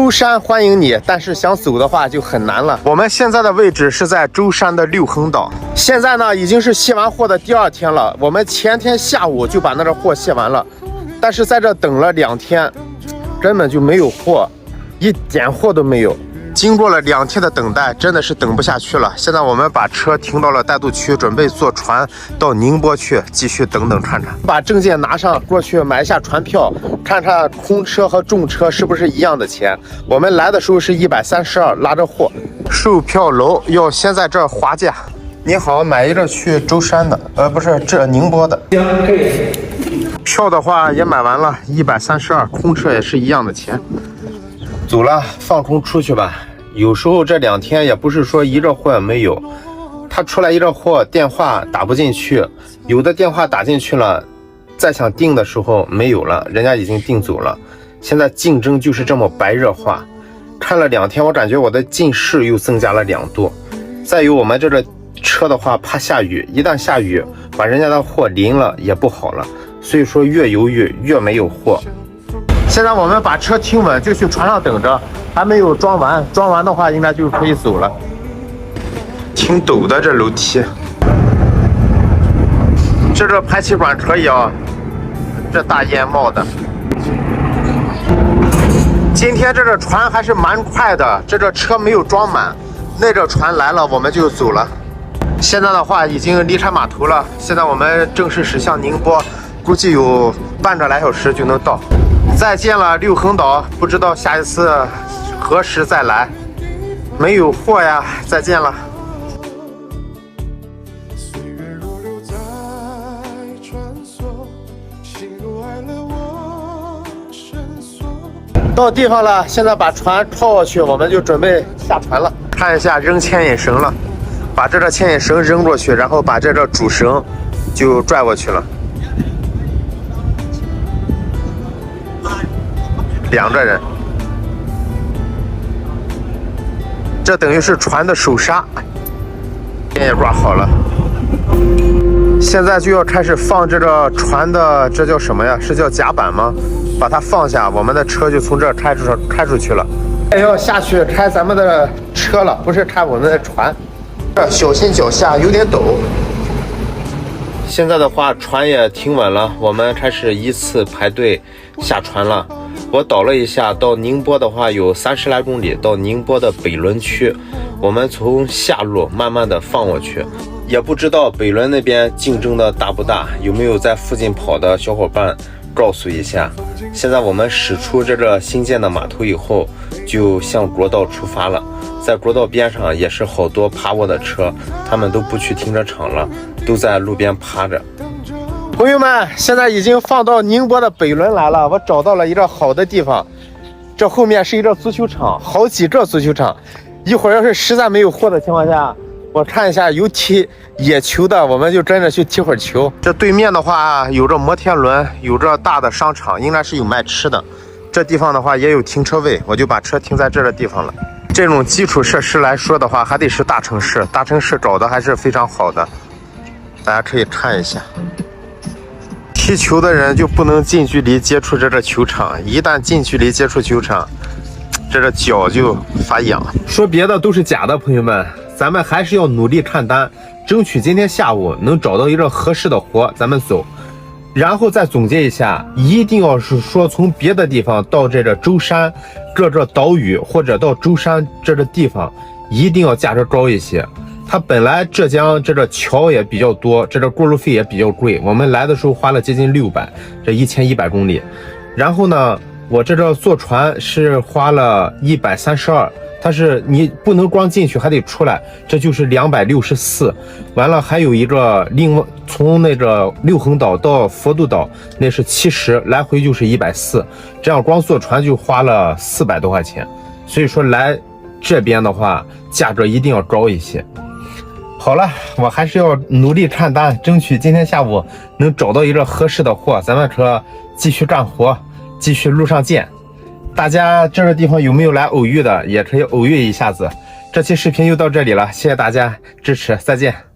舟山欢迎你，但是想走的话就很难了。我们现在的位置是在舟山的六横岛，现在呢已经是卸完货的第2天了。我们前天下午就把那个货卸完了，但是在这等了2天，根本就没有货，一点货都没有。经过了2天的等待，真的是等不下去了。现在我们把车停到了带渡区，准备坐船到宁波去，继续等看。把证件拿上，过去买一下船票，看看空车和重车是不是一样的钱。我们来的时候是132，拉着货。售票楼要先在这划价。你好，买一个去舟山的，不是这宁波的。行，可以。票的话也买完了，132，空车也是一样的钱。走了，放空出去吧。有时候这2天也不是说一个货也没有，他出来一个货，电话打不进去，有的电话打进去了，再想订的时候没有了，人家已经订走了。现在竞争就是这么白热化。看了2天，我感觉我的近视又增加了2度。再有我们这个车的话，怕下雨，一旦下雨，把人家的货淋了也不好了。所以说越犹豫越没有货。现在我们把车停稳，就去船上等着，还没有装完，装完的话应该就可以走了。挺陡的这楼梯，这排气管可以啊，这大烟冒的。今天这个船还是蛮快的，这个车没有装满，那个船来了我们就走了。现在的话已经离开码头了，现在我们正式驶向宁波，估计有半个来小时就能到。再见了六横岛，不知道下一次何时再来。没有货呀，再见了。到地方了，现在把船靠过去，我们就准备下船了。看一下扔牵引绳了，把这个牵引绳扔过去，然后把这个主绳就拽过去了。2个人，这等于是船的手刹，也挂好了。现在就要开始放这个船的，这叫什么呀？是叫甲板吗？把它放下，我们的车就从这儿开出去了。要下去开咱们的车了，不是开我们的船。这小心脚下有点陡。现在的话，船也停稳了，我们开始依次排队下船了。我导了一下，到宁波的话有30来公里，到宁波的北仑区。我们从下路慢慢的放过去，也不知道北仑那边竞争的大不大，有没有在附近跑的小伙伴告诉一下。现在我们驶出这个新建的码头以后，就向国道出发了。在国道边上也是好多趴窝的车，他们都不去停车场了，都在路边趴着。朋友们，现在已经放到宁波的北仑来了，我找到了一个好的地方。这后面是一个足球场，好几个足球场。一会儿要是实在没有货的情况下，我看一下有踢野球的，我们就真的去踢会儿球。这对面的话有着摩天轮，有着大的商场，应该是有卖吃的。这地方的话也有停车位，我就把车停在这个地方了。这种基础设施来说的话，还得是大城市，大城市搞得还是非常好的，大家可以看一下。踢球的人就不能近距离接触这个球场，一旦近距离接触球场，这个脚就发痒。说别的都是假的，朋友们，咱们还是要努力看单，争取今天下午能找到一个合适的活，咱们走。然后再总结一下，一定要是说从别的地方到这个舟山各个岛屿，或者到舟山这个地方，一定要价格高一些。它本来浙江这个桥也比较多，这个过路费也比较贵，我们来的时候花了接近600，这1100公里。然后呢，我这个坐船是花了132，但是你不能光进去还得出来，这就是264。完了还有一个另外从那个六横岛到佛渡岛那是70，来回就是140，这样光坐船就花了400多块钱。所以说来这边的话价格一定要高一些。好了，我还是要努力看单，争取今天下午能找到一个合适的货，咱们可继续干活，继续路上见。大家这个地方有没有来偶遇的，也可以偶遇一下子。这期视频就到这里了，谢谢大家支持，再见。